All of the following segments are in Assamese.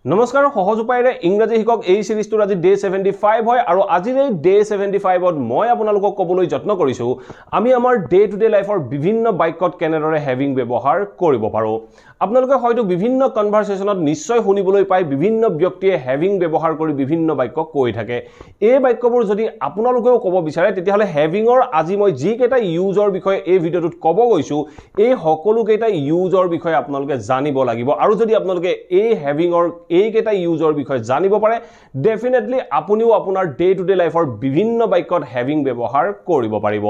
নমস্কাৰ সহজ উপায়েৰে ইংৰাজী শিকক এই সিৰিজটোৰ আজি ডে 75 হয় আৰু আজিৰ এই ডে 75ত মই আপোনালোকক ক'বলৈ যত্ন কৰিছো আমি আমাৰ ডে টু ডে লাইফৰ বিভিন্ন বাক্যত কেনেদৰে হেভিং ব্যৱহাৰ কৰিব পাৰো আপোনালোকে হয়তো বিভিন্ন কনভাৰসেচনত নিশ্চয় শুনিবলৈ পায় বিভিন্ন ব্যক্তিয়ে হেভিং ব্যৱহাৰ কৰি বিভিন্ন বাক্য কৈ থাকে এই বাক্যবোৰ যদি আপোনালোকেও ক'ব বিচাৰে তেতিয়াহলে হেভিংৰ আজি মই যি কেইটা ইউজৰ বিষয়ে এই ভিডিওটোত ক'ব গৈছো এই সকলো কেইটা ইউজৰ বিষয়ে আপোনালোকে জানিব লাগিব আৰু যদি আপোনালোকে এই হেভিংৰ এই কেইটা ইউজৰ বিষয়ে জানিব পাৰে ডেফিনেটলি আপুনিও আপোনাৰ ডে টু ডে লাইফৰ বিভিন্ন বাক্যত হেভিং ব্যৱহাৰ কৰিব পাৰিব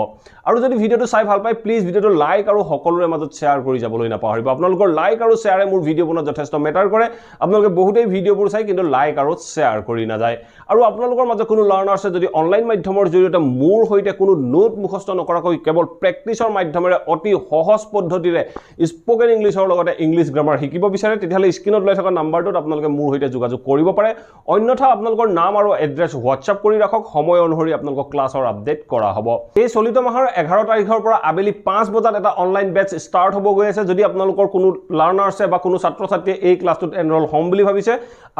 আৰু যদি ভিডিওটো চাই ভাল পায় প্লিজ ভিডিওটো লাইক আৰু সকলোৰে মাজত শেয়াৰ কৰি যাবলৈ নাপাহৰিব আপোনালোকৰ লাইক আৰু শেয়াৰে মোৰ ভিডিও বনোৱাত যথেষ্ট মেটাৰ কৰে আপোনালোকে বহুতেই ভিডিওবোৰ চাই কিন্তু লাইক আৰু শেয়াৰ কৰি নাযায় আৰু আপোনালোকৰ মাজত কোনো লাৰ্নাৰ আছে যদি অনলাইন মাধ্যমৰ জৰিয়তে মোৰ হৈতে কোনো নোট মুখস্থ নকৰাকৈ কেৱল প্ৰেক্টিছৰ মাধ্যমেৰে অতি সহজ পদ্ধতিৰে স্পোকেন ইংলিছৰ লগতে ইংলিছ গ্ৰামাৰ শিকিব বিচাৰে তেতিয়াহলে স্ক্ৰিনত লৈ থকা নাম্বাৰটোত আপোনালোকে মোৰ হৈতে যোগাযোগ কৰিব পাৰে অন্যথা আপোনালোকৰ নাম আৰু এড্ৰেছ WhatsApp কৰি ৰাখক সময় অনুসৰি আপোনালোকক ক্লাছৰ আপডেট কৰা হ'ব এই চলিত মাহৰ 11 তাৰিখৰ পৰা আবেলি 5 বজাত এটা অনলাইন বেচ ষ্টাৰ্ট হ'ব গৈ আছে যদি আপোনালোকৰ কোনো লাৰ্নাৰ আছে বা কোনো ছাত্ৰ ছাত্ৰীয়ে এই ক্লাছটোত এনৰোল হ'ম বুলি ভাবিছে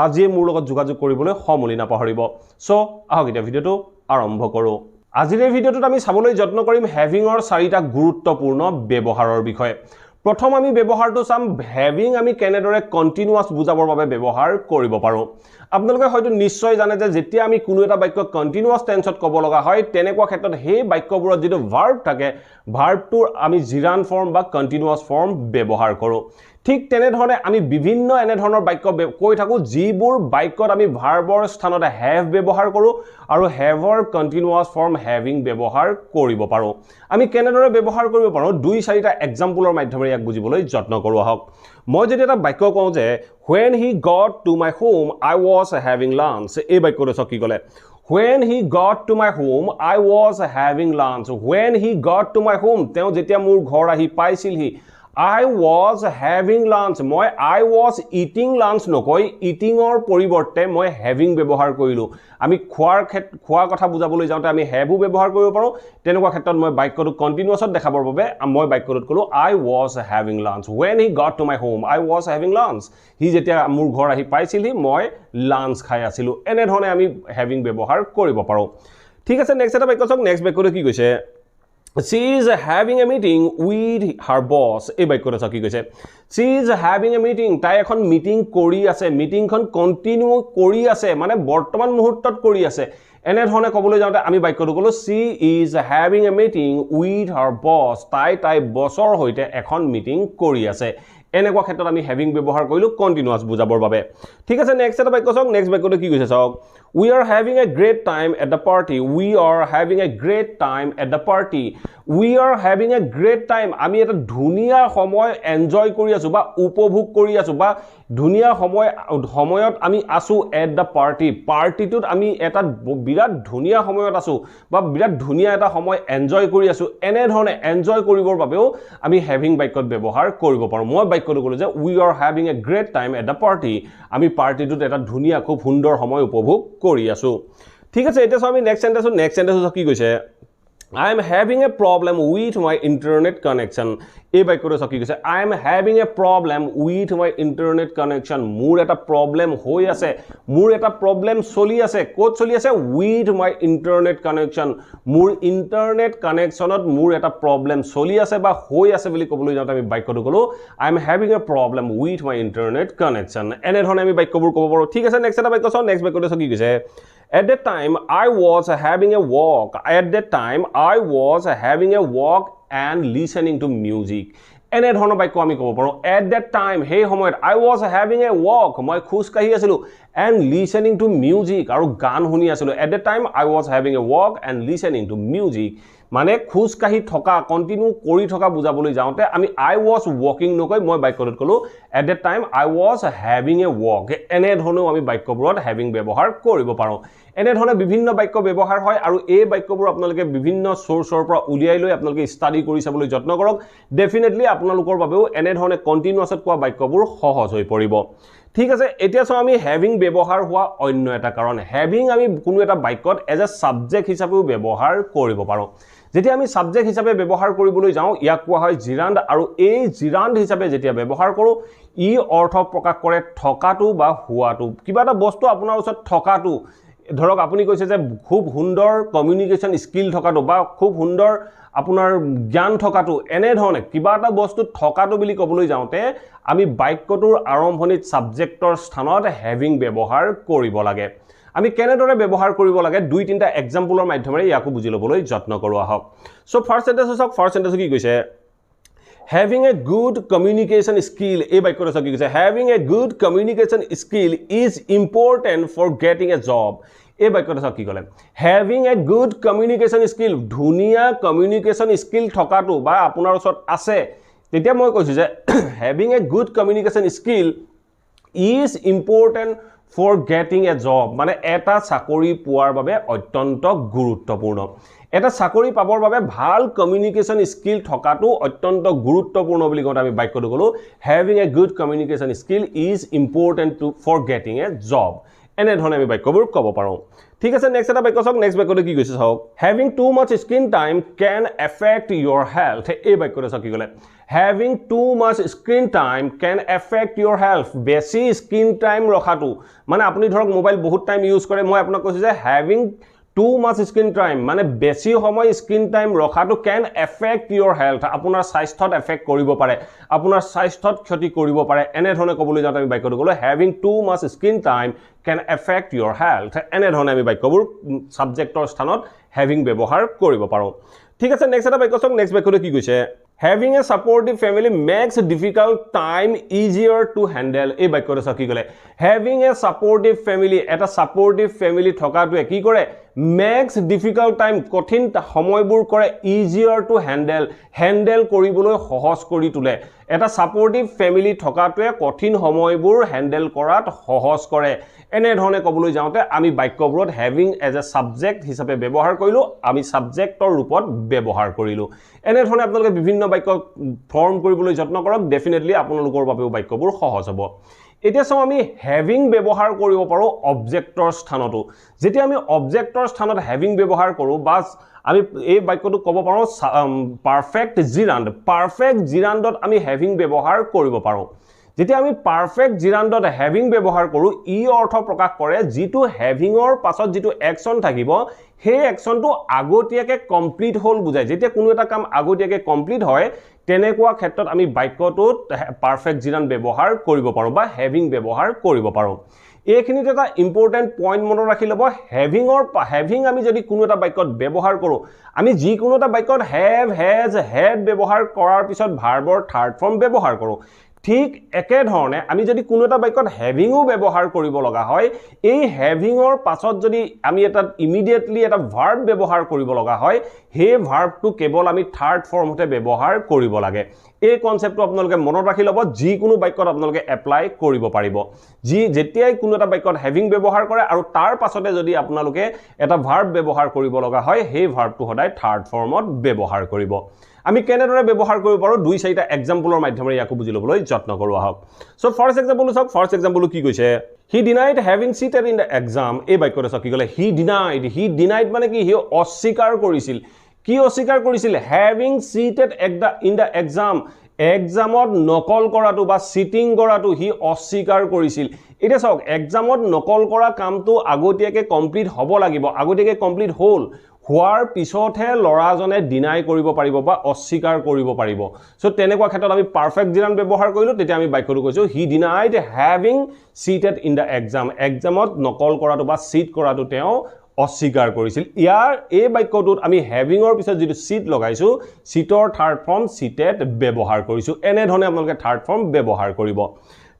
আজি মোৰ লগত যোগাযোগ কৰিবলৈ সমলি নাপাহৰিব সো আহক এতিয়া ভিডিওটো আৰম্ভ কৰো আজিৰ এই ভিডিওটোত আমি চাবলৈ যত্ন কৰিম হেভিংৰ চাৰিটা গুৰুত্বপূৰ্ণ ব্যৱহাৰৰ বিষয়ে প্ৰথম আমি ব্যৱহাৰটো চাম হেভিং আমি কেনেদৰে কন্টিনিউয়াস বুজাবৰ বাবে ব্যৱহাৰ কৰিব পাৰো আপোনালোকে হয়তো নিশ্চয় জানে যে যেতিয়া আমি কোনো এটা বাক্য কন্টিনিউয়াস টেন্সত ক'ব লগা হয় তেনেকুৱা ক্ষেত্ৰত সেই বাক্যবোৰত যেটো ভাৰ্ব থাকে ভাৰ্বটোৰ আমি জিৰান ফৰ্ম বা কন্টিনিউয়াস ফৰ্ম ব্যৱহাৰ কৰো ঠিক তেনে ধৰণে আমি বিভিন্ন এনে ধৰণৰ বাক্য কৈ থাকো যিবোৰ বাক্যত আমি ভাৰ্বৰ স্থানতে হেভ ব্যৱহাৰ কৰো আৰু হেভৰ কন্টিনিউয়াস ফৰ্ম হেভিং ব্যৱহাৰ কৰিব পাৰো আমি কেনেদৰে ব্যৱহাৰ কৰিব পাৰো দুই চাৰিটা এক্সাম্পলৰ মাধ্যমেৰে ইয়াক বুজিবলৈ যত্ন কৰো আহক মই যদি এটা বাক্য কওঁ যে when he got to my home I was having lunch এই বাক্যটো কি ক'লে when he got to my home I was having lunch when he got to my home তেওঁ যেতিয়া মোৰ ঘৰ আহি পাইছিলহি I was having lunch মই I was eating lunch নকৈ eating or পৰিৱৰ্তে মই having ব্যৱহাৰ কৰিলো আমি খোৱাৰ কথা বুজাবলৈ যাওঁতে আমি have ব্যৱহাৰ কৰিব পাৰো তেনেকুৱা ক্ষেত্ৰত মই বাক্যটো কন্টিনিউয়াছত দেখাবৰ বাবে মই বাক্যটোত কলো I was having lunch when he got to my home I was having lunch হি যেতিয়া মোৰ ঘৰ আহি পাইছিলহি মই লাঞ্চ খাই আছিলো এনে ধৰণে আমি having ব্যৱহাৰ কৰিব পাৰো ঠিক আছে নেক্সট এটা বাক্য চাওক নেক্সট বাক্যটো কি কৈছে She is having a meeting with her boss. এই বাক্যটো কি কৈছে She is having a meeting. তাই এখন মিটিং কৰি আছে মিটিংখন কন্টিনিউ কৰি আছে মানে বৰ্তমান মুহূৰ্তত কৰি আছে এনে ধৰণে ক'বলৈ যাওঁতে আমি বাক্যটো ক'লো She is having a meeting with her boss. তাই বছৰ হৈতে এখন মিটিং কৰি আছে এনেকুৱা ক্ষেত্ৰত আমি হেভিং ব্যৱহাৰ কৰিলো কন্টিনিউয়াস বুজাবৰ বাবে ঠিক আছে নেক্সট এটা বাক্য চাওক নেক্সট বাক্যটো কি কৈছে চাওক We are having a great time at the party. We are having a great time at the party. We are having a great time. আমি এটা ধুনিয়া সময় এনজয় কৰি আছো বা উপভোগ কৰি আছো বা ধুনিয়া সময়ত আমি আছো at the party. পাৰ্টিটোত আমি এটা বিৰাট ধুনিয়া সময়ত আছো বা বিৰাট ধুনিয়া এটা সময় এনজয় কৰি আছো এনে ধৰণে এনজয় কৰিবৰ বাবেও আমি হেভিং বাক্যত ব্যৱহাৰ কৰিব পাৰো মই বাক্যটো ক'লো যে we are having a great time at the party. আমি পাৰ্টিটোত এটা ধুনিয়া খুব সুন্দৰ সময় উপভোগ কৰি আছো ঠিক আছে এটা আমি নেক্সট সেন্টেন্স কি কৈছে I am having a problem with my internet connection এই বাক্যটো কি কৈছে I am having a problem with my internet connection মোৰ এটা প্ৰবলেম হৈ আছে মোৰ এটা প্ৰবলেম চলি আছে ক'ত চলি আছে with my internet connection মোৰ ইন্টাৰনেট কানেকচনত মোৰ এটা প্ৰবলেম চলি আছে বা হৈ আছে বুলি ক'বলৈ যাওঁতে আমি বাক্যটো ক'লো I am having a problem with my internet connection এনে ধৰণে আমি বাক্যবোৰ ক'ব পাৰো ঠিক আছে নেক্সট এটা বাক্য চাও নেক্সট বাক্যটো কি কৈছে At that time, I was having a walk. At that time, I was having a walk and listening to music. এনে ধৰণৰ বাক্য আমি ক'ব পাৰো at that time সেই সময়ত I was having a walk মই খোজ কাঢ়ি আছিলো and listening to music আৰু গান শুনি আছিলো at that time I was having a walk and listening to music মানে খোজ কাঢ়ি থকা কন্টিনিউ কৰি থকা বুজাবলৈ যাওঁতে আমি I was walking নকৈ মই বাক্যটোত ক'লো at that time I was having a walk এনে ধৰণৰ আমি বাক্যবোৰত having ব্যৱহাৰ কৰিব পাৰো এনে ধৰণে বিভিন্ন বাক্য ব্যৱহাৰ হয় আৰু এই বাক্যবোৰ আপোনালোকে বিভিন্ন সোৰ্সৰ পৰা উলিয়াই লৈ আপোনালোকে ষ্টাডি কৰি চাবলৈ যত্ন কৰক ডেফিনেটলি আপোনালোকৰ বাবেও এনে ধৰণে কন্টিনিউয়াছত কোৱা বাক্যবোৰ সহজ হৈ পৰিব ঠিক আছে এতিয়া সো আমি হ্যাভিং ব্যৱহাৰ হোৱা অন্য এটা কাৰণ হ্যাভিং আমি কোনো এটা বাক্যত এজ এ সাবজেক্ট হিচাপেও ব্যৱহাৰ কৰিব পাৰো যেতিয়া আমি সাবজেক্ট হিচাপে ব্যৱহাৰ কৰিবলৈ যাওঁ ইয়াক কোৱা হয় জিৰান্ড আৰু এই জিৰান্ড হিচাপে যেতিয়া ব্যৱহাৰ কৰো ই অৰ্থ প্ৰকাশ কৰে থকাটো বা হোৱাটো কিবা এটা বস্তু আপোনাৰ ওচৰত থকাটো ধৰক আপুনি কৈছে যে খুব সুন্দৰ কমিউনিকেশন স্কিল থকাটো বা খুব সুন্দৰ আপোনাৰ জ্ঞান থকাটো এনে ধৰণে কিবা এটা বস্তু থকাটো বুলি ক'বলৈ যাওঁতে আমি বাক্যটোৰ আৰম্ভণিত সাবজেক্টৰ স্থানত হ্যাভিং ব্যৱহাৰ কৰিব লাগে আমি কেনেদৰে ব্যৱহাৰ কৰিব লাগে দুই তিনটা এক্সাম্পলৰ মাধ্যমেৰে ইয়াকো বুজি ল'বলৈ যত্ন কৰোৱা হওক সো ফাৰ্স্ট সেন্টেন্স কি কৈছে having a good communication skill এই বাক্যটো কি কৈছে having a good communication skill is important for getting a job এই বাক্যটো কি ক'লে having a good communication skill ধুনিয়া communication skill থকাটো বা আপোনাৰ ওচৰত আছে তেতিয়া মই কৈছো যে having a good communication skill is important for getting a job মানে এটা চাকৰি পোৱাৰ বাবে অত্যন্ত গুৰুত্বপূৰ্ণ এটা চাকৰি পাবৰ বাবে ভাল কমিউনিকেশন স্কিল থকাটো অত্যন্ত গুৰুত্বপূৰ্ণ বুলি কওঁতে আমি বাক্যটো কলো having a good communication skill is important for getting a job এনে ধৰণে আমি বাক্যবোৰ ক'ব পাৰো ঠিক আছে নেক্সট এটা বাক্য চাওক নেক্সট বাক্যটো কি কৈছে চাওক having too much screen time can affect your health এই বাক্যটো চাওক কি ক'লে having too much screen time can affect your health বেছি স্ক্রিন টাইম ৰখাটো মানে আপুনি ধৰক মোবাইল বহুত টাইম ইউজ কৰে মই আপোনাক কৈছো যে having too much screen time মানে বেছি সময় স্ক্রিন টাইম ৰখাটো can affect your health আপোনাৰ স্বাস্থ্যত এফেক্ট কৰিব পাৰে আপোনাৰ স্বাস্থ্যত ক্ষতি কৰিব পাৰে এনে ধৰণে ক'বলৈ যাওঁতে আমি বাক্যটো ক'লো having too much screen time can affect your health এনে ধৰণে আমি বাক্যবোৰ সাবজেক্টৰ স্থানত having ব্যৱহাৰ কৰিব পাৰো ঠিক আছে নেক্সট এটা বাক্য চাওক নেক্সট বাক্যটো কি কৈছে having a supportive family makes difficult time easier to handle এই বাক্যটো চাওক কি ক'লে having a supportive family এটা supportive family থকাটোৱে কি কৰে makes difficult time কঠিন সময়বোৰ কৰে easier to handle কৰিবলৈ সহজ কৰি তোলে এটা supportive family থকাটোৱে কঠিন সময়বোৰ হ্যান্ডেল কৰাত সহজ কৰে এনে ধৰণে ক'বলৈ যাওঁতে আমি বাক্যবোৰত having as a subject হিচাপে ব্যৱহাৰ কৰিলো আমি সাবজেক্টৰ ৰূপত ব্যৱহাৰ কৰিলো এনে ধৰণে আপোনালোকে বিভিন্ন বাক্য ফৰ্ম কৰিবলৈ যত্ন কৰক ডেফিনেটলি আপোনালোকৰ বাবেও বাক্যবোৰ সহজ হ'ব এতিয়া চাও আমি having ব্যৱহাৰ কৰিব পাৰো অবজেক্টৰ স্থানতো যেতিয়া আমি অবজেক্টৰ স্থানত having ব্যৱহাৰ কৰো বাস আমি এই বাক্যটো ক'ব পাৰো পাৰফেক্ট জিৰাণ্ডত আমি having ব্যৱহাৰ কৰিব পাৰো যেতিয়া আমি পাৰফেক্ট জিৰাণ্ডত having ব্যৱহাৰ কৰো ই অৰ্থ প্ৰকাশ কৰে যেটো havingৰ পাছত যেটো একচন থাকিব সেই একচনটো আগতীয়াকে কমপ্লিট হল বুজায় যেতিয়া কোনো এটা কাম আগতীয়াকে কমপ্লিট হয় তেনেকুৱা ক্ষেত্ৰত আমি বাক্যটোত পাৰফেক্ট জিৰাণ্ড ব্যৱহাৰ কৰিব পাৰো বা having ব্যৱহাৰ কৰিব পাৰো এইখিনিতে এটা ইম্পৰ্টেন্ট পইণ্ট মনত ৰাখি লব having আমি যদি কোনো এটা বাক্যত ব্যৱহাৰ কৰো আমি যি কোনো এটা বাক্যত have has had ব্যৱহাৰ কৰাৰ পিছত ভাৰ্বৰ থাৰ্ড ফৰ্ম ব্যৱহাৰ কৰো ঠিক একে ধৰণে আমি যদি কোনো এটা বাক্যত havingও ব্যৱহাৰ কৰিব লগা হয় এই havingৰ পাছত যদি আমি এটা ইমিডিয়েটলি এটা ভাৰ্ব ব্যৱহাৰ কৰিব লগা হয় হে ভাৰ্বটো কেৱল আমি থাৰ্ড ফৰ্মতে ব্যৱহাৰ কৰিব লাগে এই কনসেপ্টটো আপোনালোকে মনত ৰাখি লব যি কোনো বাক্যত আপোনালোকে এপ্লাই কৰিব পাৰিব যি যেতিয়াই কোনো এটা বাক্যত having ব্যৱহাৰ কৰে আৰু তাৰ পাছতে যদি আপোনালোকে এটা ভাৰ্ব ব্যৱহাৰ কৰিব লগা হয় হে ভাৰ্বটো সদায় থাৰ্ড ফৰ্মত ব্যৱহাৰ কৰিব আমি কেনেদৰে ব্যৱহাৰ কৰিব পাৰো দুই চাৰিটা এক্সাম্পলৰ মাধ্যমেৰে ইয়াকো বুজি ল'বলৈ যত্ন কৰোৱা হওক সো ফাৰ্স্ট এক্সাম্পল চাওক ফাৰ্স্ট এক্সাম্পল কি কৈছে he denied having seated in the exam এই বাক্যটো চাওক কি ক'লে he denied মানে কি হি অস্বীকাৰ কৰিছিল কি অস্বীকাৰ কৰিছিল having seated in the exam এক্সামত নকল কৰাটো বা চিটিং কৰাটো হি অস্বীকাৰ কৰিছিল এটা চাওক এক্সামত নকল কৰা কামটো আগতীয়াকে কমপ্লিট হ'ব লাগিব আগতীয়াকে কমপ্লিট হ'ল হোৱাৰ পিছতহে লৰাজনে ডিনাই কৰিব পাৰিব বা অস্বীকাৰ কৰিব পাৰিব সো তেনেকুৱা ক্ষেত্ৰত আমি পাৰফেক্ট জিৰাণ্ড ব্যৱহাৰ কৰিলো তেতিয়া আমি বাক্যটো কৈছো he denied having seated in the exam এক্সামত নকল কৰাটো বা চিট কৰাটো তেওঁ অস্বীকাৰ কৰিছিল ইয়াৰ এই বাক্যটোত আমি havingৰ পিছত যেটো সিট লগাইছো সিটৰ থাৰ্ড ফৰ্ম seated ব্যৱহাৰ কৰিছো এনে ধৰণে আপোনালোকে থাৰ্ড ফৰ্ম ব্যৱহাৰ কৰিব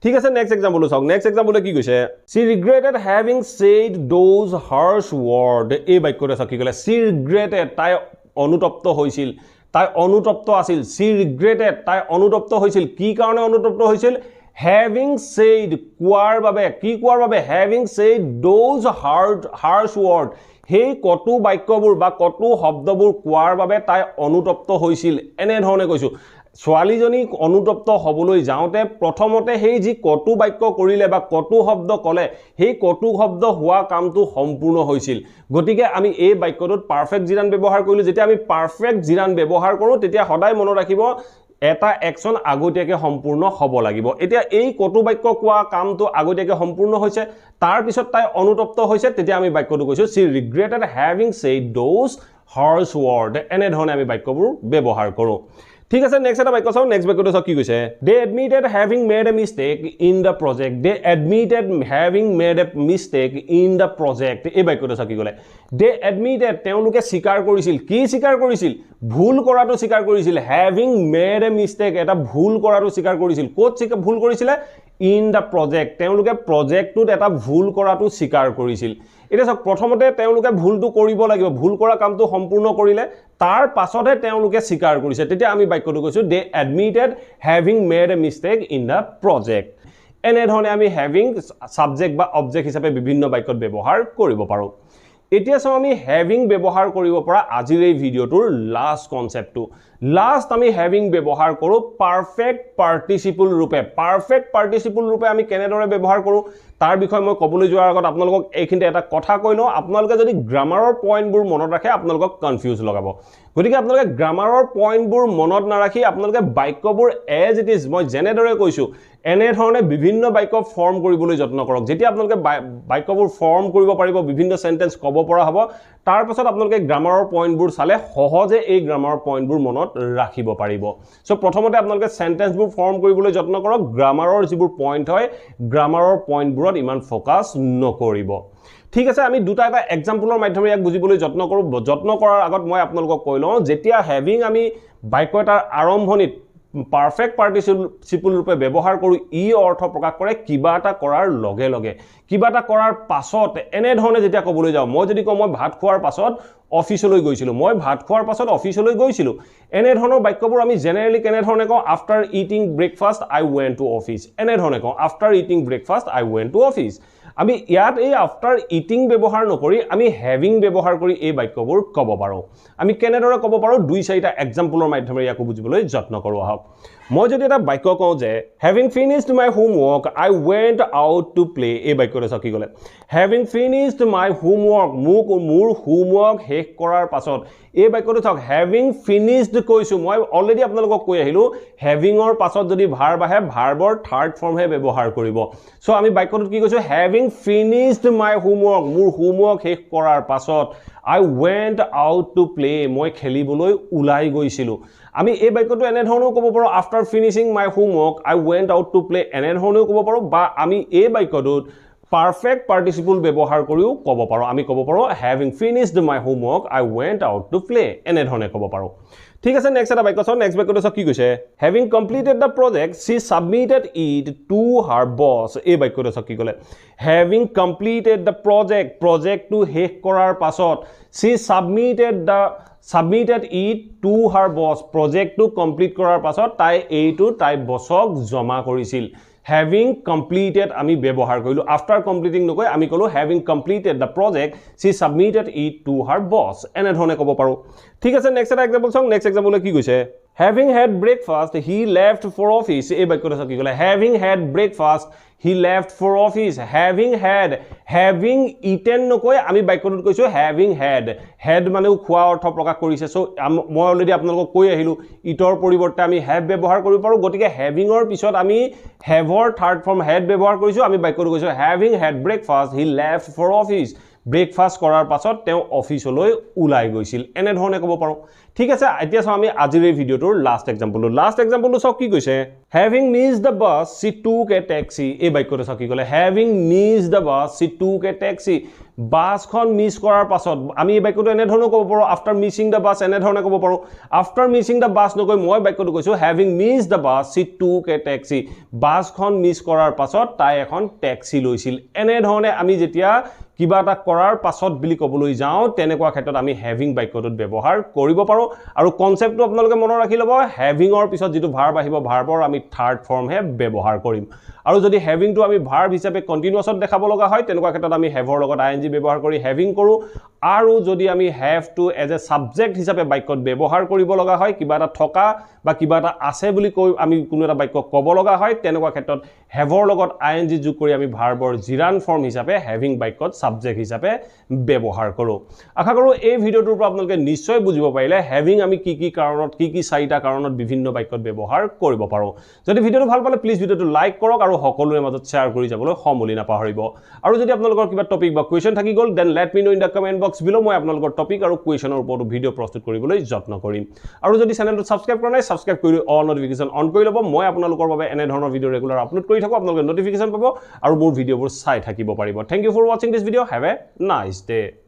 ঠিক আছে নেক্সট এক্সাম্পল চাওক নেক্সট এক্সাম্পল কি কৈছে she regretted having said those harsh words এই বাক্যটো চাওক কি ক'লে she regretted তাই অনুতপ্ত হৈছিল তাই অনুতপ্ত আছিল she regretted তাই অনুতপ্ত হৈছিল কি কাৰণে অনুতপ্ত হৈছিল having said কোৱাৰ বাবে কি কোৱাৰ বাবে having said those harsh words হেই কটু বাক্যবোৰ বা কটু শব্দবোৰ কোৱাৰ বাবে তাই অনুতপ্ত হৈছিল এনে ধৰণে কৈছো ছোৱালীজনীক অনুতপ্ত হ'বলৈ যাওঁতে প্ৰথমতে সেই যি কটু বাক্য কৰিলে বা কটু শব্দ ক'লে সেই কটু শব্দ হোৱা কামটো সম্পূৰ্ণ হৈছিল গতিকে আমি এই বাক্যটোত পাৰফেক্ট জিৰান ব্যৱহাৰ কৰিলো যেতিয়া আমি পাৰফেক্ট জিৰান ব্যৱহাৰ কৰোঁ তেতিয়া সদায় মনত ৰাখিব এটা একশন আগতীয়াকৈ সম্পূৰ্ণ হ'ব লাগিব এতিয়া এই কটু বাক্য কোৱা কামটো আগতীয়াকৈ সম্পূৰ্ণ হৈছে তাৰ পিছত তাই অনুতপ্ত হৈছে তেতিয়া আমি বাক্যটো কৈছো she regretted having said those harsh words এনে ধৰণে আমি বাক্যবোৰ ব্যৱহাৰ কৰোঁ ঠিক আছে নেক্সট এটা বাক্য চাও নেক্সট বাক্যটো চাও কি কৈছে they admitted having made a mistake in the project they admitted having made a mistake in the project এই বাক্যটো চাও কি ক'লে they admitted তেওঁলোকে স্বীকাৰ কৰিছিল কি স্বীকাৰ কৰিছিল ভুল কৰাটো স্বীকাৰ কৰিছিল having made a mistake এটা ভুল কৰাটো স্বীকাৰ কৰিছিল ক'ত ভুল কৰিছিল in the project তেওঁলোকে প্ৰজেক্টটোত এটা ভুল কৰাটো স্বীকাৰ কৰিছিল এটা সব প্ৰথমতে তেওঁলোকে ভুলটো কৰিব লাগিব ভুল কৰা কামটো সম্পূৰ্ণ কৰিলে তাৰ পাছতহে তেওঁলোকে স্বীকাৰ কৰিছে তেতিয়া আমি বাক্যটো কৈছো they admitted having made a mistake in the project এনে ধৰণে আমি having subject বা object হিচাপে বিভিন্ন বাক্যত ব্যৱহাৰ কৰিব পাৰো এতিয়া সব আমি having ব্যৱহাৰ কৰিব পৰা আজিৰ এই ভিডিওটোৰ লাষ্ট কনসেপ্টটো লাষ্ট আমি having ব্যৱহাৰ কৰো পাৰফেক্ট পাৰ্টিসিপল ৰূপে পাৰফেক্ট পাৰ্টিসিপল ৰূপে আমি কেনেদৰে ব্যৱহাৰ কৰো তাৰ বিষয় মই কবলৈ যোৱাৰ আগত আপোনালোকক এইখিনিতে এটা কথা কৈ লওঁ আপোনালোকে যদি গ্ৰামাৰৰ পইণ্টবোৰ মনত ৰাখে আপোনালোকক কনফিউজ লগাব গতিকে আপোনালোকে গ্ৰামাৰৰ পইণ্টবোৰ মনত নাৰাখি আপোনালোকে বাক্যবোৰ এজ ইট ইজ মই জেনেদৰে কৈছো এনে ধৰণে বিভিন্ন বাক্য ফৰ্ম কৰিবলৈ যত্ন কৰক যেতিয়া আপোনালোকে বাক্যবোৰ ফৰ্ম কৰিব পাৰিব বিভিন্ন সেন্টেন্স ক'ব পৰা হ'ব তাৰ পাছত আপোনালোকে গ্ৰামাৰৰ পইণ্টবোৰ চালে সহজে এই গ্ৰামাৰৰ পইণ্টবোৰ মনত ৰাখিব পাৰিব সো প্ৰথমতে আপোনালোকে সেন্টেন্সবোৰ ফৰ্ম কৰিবলৈ যত্ন কৰক গ্ৰামাৰৰ যিবোৰ পইণ্ট হয় গ্ৰামাৰৰ পইণ্টবোৰত ইমান ফোকাস নকৰিব ঠিক আছে আমি দুটা এটা এক্সাম্পলৰ মাধ্যমে ইয়াক বুজিবলৈ যত্ন কৰাৰ আগত মই আপোনালোকক কৈ লওঁ যেতিয়া হেভিং আমি বাক্য এটাৰ আৰম্ভণিত পাৰফেক্ট পাৰ্টিসিপল ৰূপে ব্যৱহাৰ কৰো ই অৰ্থ প্ৰকাশ কৰে কিবা এটা কৰাৰ লগে লগে কিবা এটা কৰাৰ পাছত এনে ধৰণে যেতিয়া ক'বলৈ যাও মই যদি কওঁ মই ভাত খোৱাৰ পাছত অফিচলৈ গৈছিলো মই ভাত খোৱাৰ পাছত অফিচলৈ গৈছিলো এনে ধৰণৰ বাক্যবোৰ আমি জেনাৰেলি কেনে ধৰণে কওঁ after eating breakfast I went to office এনে ধৰণে কওঁ after eating breakfast I went to office আমি ইয়াত এই আফটাৰ ইটিং ব্যৱহাৰ নকৰি আমি হেভিং ব্যৱহাৰ কৰি এই বাক্যবোৰ ক'ব পাৰো আমি কেনেদৰে ক'ব পাৰো দুই চাৰিটা এক্সাম্পলৰ মাধ্যমে ইয়াক বুজিবলৈ যত্ন কৰো আহক মই যদি এটা বাক্য কওঁ যে having finished my homework I went out to play এই বাক্যটো চাও কি ক'লে having finished my homework মোৰ হোমৱৰ্ক শেষ কৰাৰ পাছত এই বাক্যটো চাওক having finished কৈছো মই অলৰেডি আপোনালোকক কৈ আহিলো havingৰ পাছত যদি ভাৰ্ব আহে ভাৰ্বৰ থাৰ্ড ফৰ্ম হে ব্যৱহাৰ কৰিব সো আমি বাক্যটোত কি কৈছো having finished my homework মোৰ হোমৱৰ্ক শেষ কৰাৰ পাছত I went out to play মই খেলিবলৈ উলাই গৈছিলো আমি এই বাক্যটো এনে ধৰণেও ক'ব পাৰো after finishing my homework I went out to play এনে ধৰণেও ক'ব পাৰো বা আমি এই বাক্যটোত পাৰফেক্ট পাৰ্টিসিপল ব্যৱহাৰ কৰিও ক'ব পাৰো আমি ক'ব পাৰো having finished my homework I went out to play এনে ধৰণে ক'ব পাৰো ঠিক আছে নেক্সট এটা বাক্য চাও নেক্সট বাক্যটো কি কৈছে having completed the project she submitted it to her boss এই বাক্যটো কি ক'লে having completed the project to শেষ কৰাৰ পাছত she submitted it to her boss project to complete কৰাৰ পাছত তাই এইটো তাই বছক জমা কৰিছিল having completed আমি ব্যৱহাৰ কৰিলো after completing নকৈ আমি কলো having completed the project she submitted it to her boss এনে ধৰণে ক'ব পাৰো ঠিক আছে নেক্সট এটা এক্সাম্পল চাও নেক্সট এক্সাম্পলে কি কৈছে having had breakfast he left for office এই বাক্যটো কি ক'লে having had breakfast he left for office having eaten নকৈ আমি বাক্যটোত কৈছো having had মানে খোৱা অৰ্থ প্ৰকাশ কৰিছে সো মই অলৰেডি আপোনালোকক কৈ আহিলো ইটৰ পৰিৱৰ্তে আমি have ব্যৱহাৰ কৰিব পাৰো গতিকে havingৰ পিছত আমি haveৰ থাৰ্ড ফৰ্ম had ব্যৱহাৰ কৰিছো আমি বাক্যটো কৈছো having had breakfast he left for office breakfast কৰাৰ পাছত তেওঁ অফিচলৈ উলাই গৈছিল এনে ধৰণে ক'ব পাৰো ঠিক আছে এতিয়া চাও আমি আজিৰ এই ভিডিওটোৰ লাষ্ট এক্সাম্পলটো চাও কি কৈছে having missed the bus she took a taxi এই বাক্যটো চাও কি ক'লে having missed the bus she took a taxi বাছখন মিছ কৰাৰ পাছত আমি এই বাক্যটো এনে ধৰণে ক'ব পাৰো after missing the bus এনে ধৰণে ক'ব পাৰো after missing the bus নকৈ মই বাক্যটো কৈছো having missed the bus she took a taxi বাছখন মিছ কৰাৰ পাছত তাই এখন ট্যাক্সি লৈছিল এনে ধৰণে আমি যেতিয়া কিবা এটা কৰাৰ পাছত বুলি ক'বলৈ যাওঁ তেনেকুৱা ক্ষেত্ৰত আমি having বাক্যটোত ব্যৱহাৰ কৰিব পাৰো আৰু কনসেপ্টটো আপোনালোকে মনত ৰাখি ল'ব havingৰ পিছত যেটো ভাৰ্ব আহিব ভাৰ্বৰ আমি থাৰ্ড ফৰ্ম হে ব্যৱহাৰ কৰিম আৰু যদি হেভিংটো আমি ভাৰ্ব হিচাপে কন্টিনিউয়াছত দেখাব লগা হয় তেনেকুৱা ক্ষেত্ৰত আমি হেভৰ লগত আইএনজি ব্যৱহাৰ কৰি হেভিং কৰোঁ আৰু যদি আমি হেভটো এজ এ সাবজেক্ট হিচাপে বাক্যত ব্যৱহাৰ কৰিব লগা হয় কিবা এটা থকা বা কিবা এটা আছে বুলি কৈ আমি কোনো এটা বাক্য ক'ব লগা হয় তেনেকুৱা ক্ষেত্ৰত হেভৰ লগত আইএনজি যোগ কৰি আমি ভাৰ্বৰ জিৰান ফৰ্ম হিচাপে হেভিং বাক্যত সাবজেক্ট হিচাপে ব্যৱহাৰ কৰোঁ আশা কৰোঁ এই ভিডিঅ'টোৰ পৰা আপোনালোকে নিশ্চয় বুজিব পাৰিলে হেভিং আমি কি কাৰণত কি চাৰিটা কাৰণত বিভিন্ন বাক্যত ব্যৱহাৰ কৰিব পাৰোঁ যদি ভিডিঅ'টো ভাল পালে প্লিজ ভিডিঅ'টো লাইক কৰক আৰু সকলোৰে মাজত শ্বেয়াৰ কৰি যাবলৈ সমলি নাপাহৰিব আৰু যদি আপোনালোকৰ কিবা টপিক বা কুৱেশ্যন থাকি গ'ল then let me know in the comment box below মই আপোনালোকৰ টপিক আৰু কুৱেশ্যনৰ ওপৰত ভিডিঅ' প্ৰস্তুত কৰিবলৈ যত্ন কৰিম আৰু যদি চেনেলটো ছাবস্ক্ৰাইব কৰা নাই ছাবস্ক্ৰাইব কৰি অল নটিফিকেশ্যন অন কৰি ল'ব মই আপোনালোকৰ বাবে এনে ধৰণৰ ভিডিঅ' ৰেগুলাৰ আপলোড কৰি থাকোঁ আপোনালোকে নটিফিকেশ্যন পাব আৰু মোৰ ভিডিঅ'বোৰ চাই থাকিব পাৰিব থ্যাংক ইউ ফৰ ৱাচিং this video' have a nice day